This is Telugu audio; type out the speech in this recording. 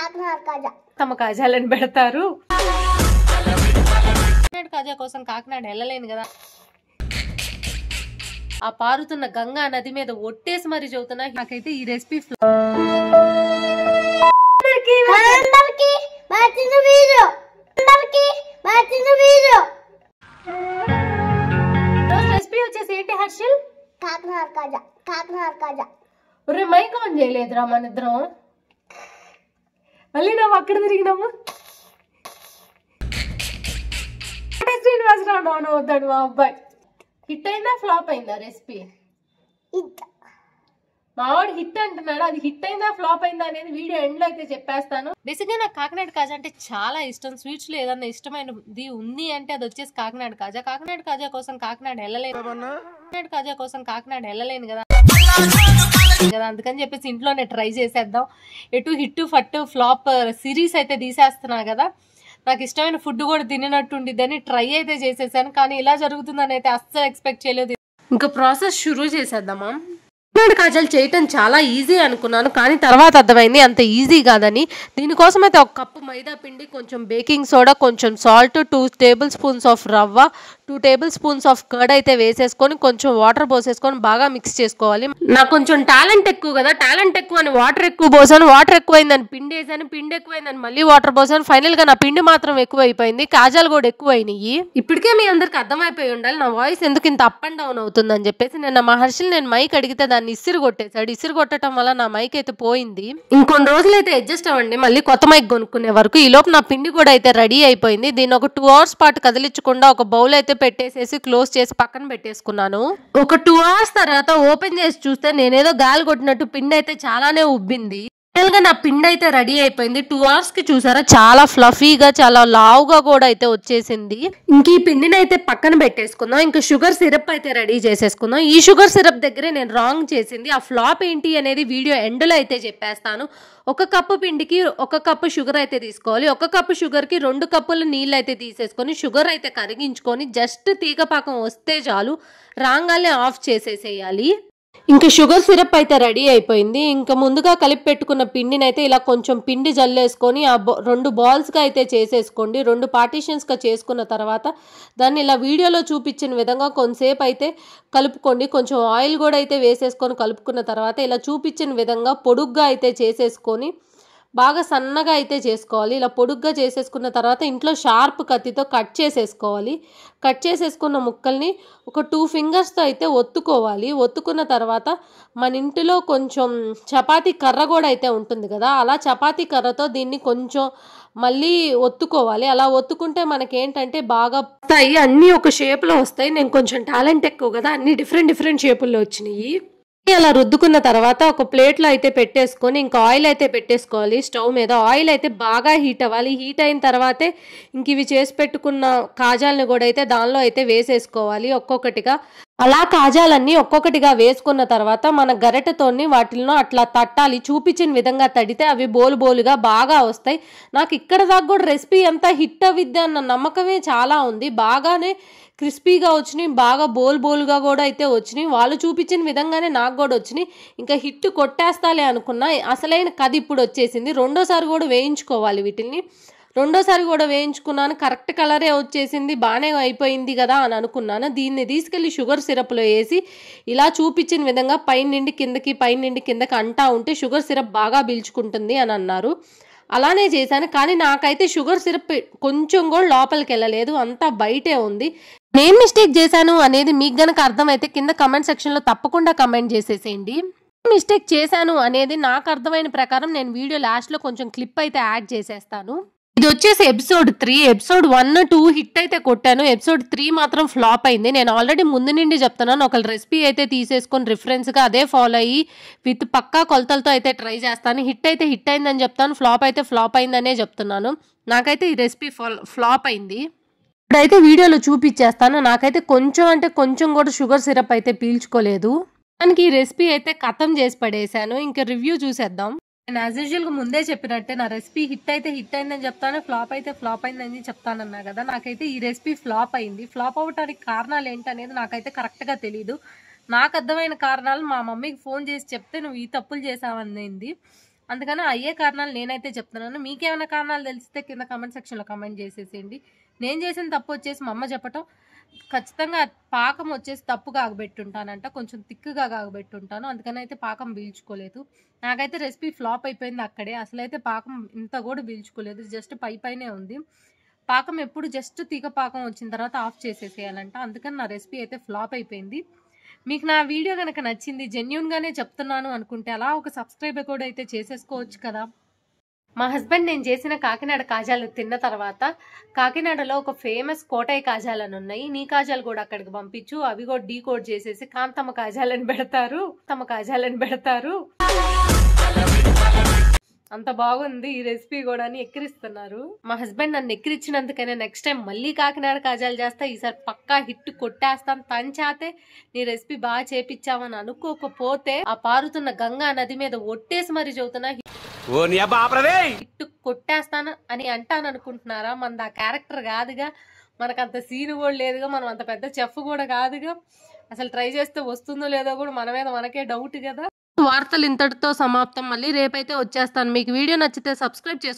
కాకినాడ కాజా తమ కాజాలని పెడతారు. కాజా కోసం కాకినాడ వెళ్ళలేను కదా. ఆ పారుతున్న గంగా నది మీద ఒట్టేసి మరి చదువుతున్నా. నాకైతే ఈ రెసిపీ రెసిపీ వచ్చేసి ఏంటి హర్షల్? కాకినాడ కాజా కాకినాడ కాజా. ఒరే మైక్ ఆన్ చేయలేదురా మన ఇద్దరం. మళ్ళీ నువ్వు అక్కడ తిరిగినాము. శ్రీనివాసరావు నోను వద్దాడు మా అబ్బాయి. హిట్ అయిందా ఫ్లాప్ అయిందా రెసిపీ? మావాడు హిట్ అంటున్నాడు. అది హిట్ అయిందా ఫ్లాప్ అయిందా అనేది వీడియో ఎండ్ లో అయితే చెప్పేస్తాను. బేసిక్ గా నాకు కాకినాడ కాజా అంటే చాలా ఇష్టం. స్వీట్స్ లో ఏదన్నా ఇష్టమైనది ఉంది అంటే అది వచ్చేసి కాకినాడ కాజా. కాకినాడ కాజా కోసం కాకినాడ వెళ్ళలేను కదా. అందుకని చెప్పేసి ఇంట్లోనే ట్రై చేసేద్దాం. ఎటు హిట్ ఫట్ ఫ్లాప్ సిరీస్ అయితే తీసేస్తున్నా కదా. నాకు ఇష్టమైన ఫుడ్ కూడా తినట్టుండిద్దని ట్రై అయితే చేసేసాను. కానీ ఇలా జరుగుతుందని అయితే అస్సలు ఎక్స్పెక్ట్ చేయలేదు. ఇంకా ప్రాసెస్ షురూ చేసేద్దామా? కాకినాడ కాజాలు చేయటం చాలా ఈజీ అనుకున్నాను, కానీ తర్వాత అర్థమైంది అంత ఈజీ కాదని. దీనికోసం అయితే ఒక కప్పు మైదా పిండి, కొంచెం బేకింగ్ సోడా, కొంచెం సాల్ట్, 2 టేబుల్ స్పూన్స్ ఆఫ్ రవ్వ, 2 టేబుల్ స్పూన్స్ ఆఫ్ కర్డ్ అయితే వేసేసుకొని కొంచెం వాటర్ పోసేసుకొని బాగా మిక్స్ చేసుకోవాలి. నాకు కొంచెం టాలెంట్ ఎక్కువ కదా, టాలెంట్ ఎక్కువ అని వాటర్ ఎక్కువ పోసాను. వాటర్ ఎక్కువైందని పిండి వేసాను, పిండి ఎక్కువైందని మళ్ళీ వాటర్ పోసాను. ఫైనల్ గా నా పిండి మాత్రం ఎక్కువ అయిపోయింది, కాజాలు కూడా ఎక్కువ అయినాయి. ఇప్పటికే మీ అందరికి అర్థమైపోయి ఉండాలి నా వాయిస్ ఎందుకు ఇంత అప్ అండ్ డౌన్ అవుతుందని చెప్పేసి. నిన్న మా హర్షల్ నేను మైక్ అడిగితే దాన్ని ఇసిరు కొట్టేశాడు. ఇసిరు కొట్టడం వల్ల నా మైక్ అయితే పోయింది. ఇంకొన్ని రోజులు అయితే అడ్జస్ట్ అవ్వండి, మళ్ళీ కొత్త మైక్ కొనుక్కునే వరకు. ఈ లోపు నా పిండి కూడా అయితే రెడీ అయిపోయింది. దీన్ని ఒక 2 అవర్స్ పాటు కదిలించకుండా ఒక బౌల్ అయితే పెట్టేసేసి క్లోజ్ చేసి పక్కన పెట్టేసుకున్నాను. ఒక 2 అవర్స్ తర్వాత ఓపెన్ చేసి చూస్తే నేనేదో గాలి కొట్టినట్టు పిండి అయితే చాలానే ఉబ్బింది. ఫైనల్ గా నా పిండి అయితే రెడీ అయిపోయింది. 2 అవర్స్ కి చూసారా చాలా ఫ్లఫీగా చాలా లావుగా కూడా అయితే వచ్చేసింది. ఇంక ఈ పిండిని అయితే పక్కన పెట్టేసుకుందాం. ఇంకా షుగర్ సిరప్ అయితే రెడీ చేసేసుకుందాం. ఈ షుగర్ సిరప్ దగ్గరే నేను రాంగ్ చేసింది. ఆ ఫ్లాప్ ఏంటి అనేది వీడియో ఎండ్ లో అయితే చెప్పేస్తాను. 1 కప్పు పిండికి 1 కప్పు షుగర్ అయితే తీసుకోవాలి. 1 కప్పు షుగర్ కి 2 కప్పులు నీళ్ళు అయితే తీసేసుకొని షుగర్ అయితే కరిగించుకొని జస్ట్ తీగపాకం వస్తే చాలు, రాగానే ఆఫ్ చేసేసేయాలి. ఇంకా షుగర్ సిరప్ అయితే రెడీ అయిపోయింది. ఇంకా ముందుగా కలిపి పెట్టుకున్న పిండిని అయితే ఇలా కొంచెం పిండి జల్లేసుకొని ఆ 2 బాల్స్గా అయితే చేసేసుకోండి. 2 పార్టీషన్స్గా చేసుకున్న తర్వాత దాన్ని ఇలా వీడియోలో చూపించిన విధంగా కొంతసేపు అయితే కలుపుకోండి. కొంచెం ఆయిల్ కూడా అయితే వేసేసుకొని కలుపుకున్న తర్వాత ఇలా చూపించిన విధంగా పొడుగ్గా అయితే చేసేసుకొని బాగా సన్నగా అయితే చేసుకోవాలి. ఇలా పొడుగ్గా చేసేసుకున్న తర్వాత ఇంట్లో షార్ప్ కత్తితో కట్ చేసేసుకోవాలి. కట్ చేసేసుకున్న ముక్కల్ని ఒక 2 ఫింగర్స్తో అయితే ఒత్తుకోవాలి. ఒత్తుకున్న తర్వాత మన ఇంటిలో కొంచెం చపాతీ కర్ర కూడా అయితే ఉంటుంది కదా, అలా చపాతీ కర్రతో దీన్ని కొంచెం మళ్ళీ ఒత్తుకోవాలి. అలా ఒత్తుకుంటే మనకేంటంటే బాగా వస్తాయి, అన్నీ ఒక షేప్లో వస్తాయి. నేను కొంచెం టాలెంట్ ఎక్కువ కదా, అన్ని డిఫరెంట్ షేపుల్లో వచ్చినాయి. అలా రుద్దుకున్న తర్వాత ఒక ప్లేట్లో అయితే పెట్టేసుకొని ఇంకా ఆయిల్ అయితే పెట్టేసుకోవాలి స్టవ్ మీద. ఆయిల్ అయితే బాగా హీట్ అవ్వాలి. హీట్ అయిన తర్వాతే ఇంక ఇవి చేసి పెట్టుకున్న కాజాలను కూడా అయితే దానిలో అయితే వేసేసుకోవాలి ఒక్కొక్కటిగా. అలా కాజాలన్నీ ఒక్కొక్కటిగా వేసుకున్న తర్వాత మన గరిటెతోని వాటిల్లో అట్లా తట్టాలి. చూపించిన విధంగా తడితే అవి బోలుగా బాగా వస్తాయి. నాకు ఇక్కడ దాకా కూడా రెసిపీ అంతా హిట్ అవిద్ది అన్న నమ్మకమే చాలా ఉంది. బాగానే క్రిస్పీగా వచ్చినాయి, బాగా బోలుగా కూడా అయితే వచ్చినాయి. వాళ్ళు చూపించిన విధంగానే నాకు కూడా వచ్చినాయి. ఇంకా హిట్ కొట్టేస్తాలే అనుకున్నా, అసలైన కథ ఇప్పుడు వచ్చేసింది. రెండోసారి కూడా వేయించుకోవాలి వీటిని. రెండోసారి కూడా వేయించుకున్నాను, కరెక్ట్ కలరే వచ్చేసింది, బాగానే అయిపోయింది కదా అని అనుకున్నాను. దీన్ని తీసుకెళ్ళి షుగర్ సిరప్లో వేసి ఇలా చూపించిన విధంగా పైనుండి కిందకి అంటా ఉంటే షుగర్ సిరప్ బాగా పీల్చుకుంటుంది అని అన్నారు. అలానే చేశాను, కానీ నాకైతే షుగర్ సిరప్ కొంచెం కూడా లోపలికి వెళ్ళలేదు, అంతా బయటే ఉంది. నేను మిస్టేక్ చేశాను అనేది మీకు గనక అర్థమైతే కింద కమెంట్ సెక్షన్లో తప్పకుండా కమెంట్ చేసేసేయండి. మిస్టేక్ చేశాను అనేది నాకు అర్థమైన ప్రకారం నేను వీడియో లాస్ట్లో కొంచెం క్లిప్ అయితే యాడ్ చేసేస్తాను. ఇది వచ్చేసి ఎపిసోడ్ 3. ఎపిసోడ్ 1, 2 హిట్ అయితే కొట్టాను. ఎపిసోడ్ 3 మాత్రం ఫ్లాప్ అయింది. నేను ఆల్రెడీ ముందు నుండి చెప్తున్నాను, ఒక రెసిపీ అయితే తీసేసుకొని రిఫరెన్స్గా అదే ఫాలో అయ్యి విత్ పక్కా కొలతలతో అయితే ట్రై చేస్తాను. హిట్ అయితే హిట్ అయిందని చెప్తాను, ఫ్లాప్ అయితే ఫ్లాప్ అయిందనే చెప్తున్నాను. నాకైతే ఈ రెసిపీ ఫ్లాప్ అయింది. ఇప్పుడైతే వీడియోలో చూపించేస్తాను. నాకైతే కొంచెం కూడా షుగర్ సిరప్ అయితే పీల్చుకోలేదు. దానికి ఈ రెసిపీ అయితే ఖతం చేసి పడేసాను. ఇంకా రివ్యూ చూసేద్దాం. నేను యాజ్ యూజువల్గా ముందే చెప్పినట్టే నా రెసిపీ హిట్ అయితే హిట్ అయిందని చెప్తాను, ఫ్లాప్ అయితే ఫ్లాప్ అయిందని చెప్తానన్నా కదా. నాకైతే ఈ రెసిపీ ఫ్లాప్ అయింది. ఫ్లాప్ అవ్వడానికి కారణాలు ఏంటనేది నాకైతే కరెక్ట్గా తెలీదు. నాకు అర్థమైన కారణాలు మా మమ్మీకి ఫోన్ చేసి చెప్తే నువ్వు ఈ తప్పులు చేసావనేది. అందుకని అయ్యే కారణాలు నేనైతే చెప్తున్నాను. మీకేమైనా కారణాలు తెలిస్తే కింద కామెంట్ సెక్షన్లో కామెంట్ చేసేసేయండి. నేను చేసిన తప్పు వచ్చేసి మా అమ్మ చెప్పటం, ఖచ్చితంగా పాకం వచ్చేసి తప్పు కాగబెట్టుంటానంట, కొంచెం తిక్కుగా కాగబెట్టుంటాను, అందుకని అయితే పాకం పీల్చుకోలేదు. నాకైతే రెసిపీ ఫ్లాప్ అయిపోయింది అక్కడే. అసలైతే పాకం ఇంత కూడా పీల్చుకోలేదు, జస్ట్ పైనే ఉంది. పాకం ఎప్పుడు జస్ట్ తీగ పాకం వచ్చిన తర్వాత ఆఫ్ చేసేసేయాలంట. అందుకని నా రెసిపీ అయితే ఫ్లాప్ అయిపోయింది. మీకు నా వీడియో కనుక నచ్చింది, జెన్యూన్గానే చెప్తున్నాను అనుకుంటే అలా ఒక సబ్స్క్రైబర్ కూడా అయితే చేసేసుకోవచ్చు కదా. మా హస్బెండ్ నేను చేసిన కాకినాడ కాజాలు తిన్న తర్వాత, కాకినాడలో ఒక ఫేమస్ కోటయ్య కాజాలు అని ఉన్నాయి, నీ కాజాలు కూడా అక్కడికి పంపించు, అవి కూడా డీకోడ్ చేసేసి కాంతమ్మ కాజాలని పెడతారు. అంత బాగుంది ఈ రెసిపీ కూడా అని ఎక్కిరిస్తున్నారు. మా హస్బెండ్ నన్ను ఎక్కిరించినందుకైనా నెక్స్ట్ టైం మళ్ళీ కాకినాడ కాజాలు చేస్తా, ఈసారి పక్కా హిట్ కొట్టేస్తాను. తనచేతే నీ రెసిపీ బాగా చేపించామని అనుకోకపోతే ఆ పారుతున్న గంగా నది మీద ఒట్టేసి మరి చదువుతున్నా హిట్ కొట్టేస్తాను అని అంటాను అనుకుంటున్నారా? మనది ఆ క్యారెక్టర్ కాదుగా, మనకు అంత సీన్ కూడా లేదుగా, మనం అంత పెద్ద చెఫ్ కూడా కాదుగా. అసలు ట్రై చేస్తే వస్తుందో లేదో కూడా మన మీద మనకే డౌట్ కదా. వార్తలు ఇంతటితో సమాప్తం. మళ్ళీ రేపైతే వచ్చేస్తాను. మీకు వీడియో నచ్చితే సబ్స్క్రైబ్ చేసుకోండి.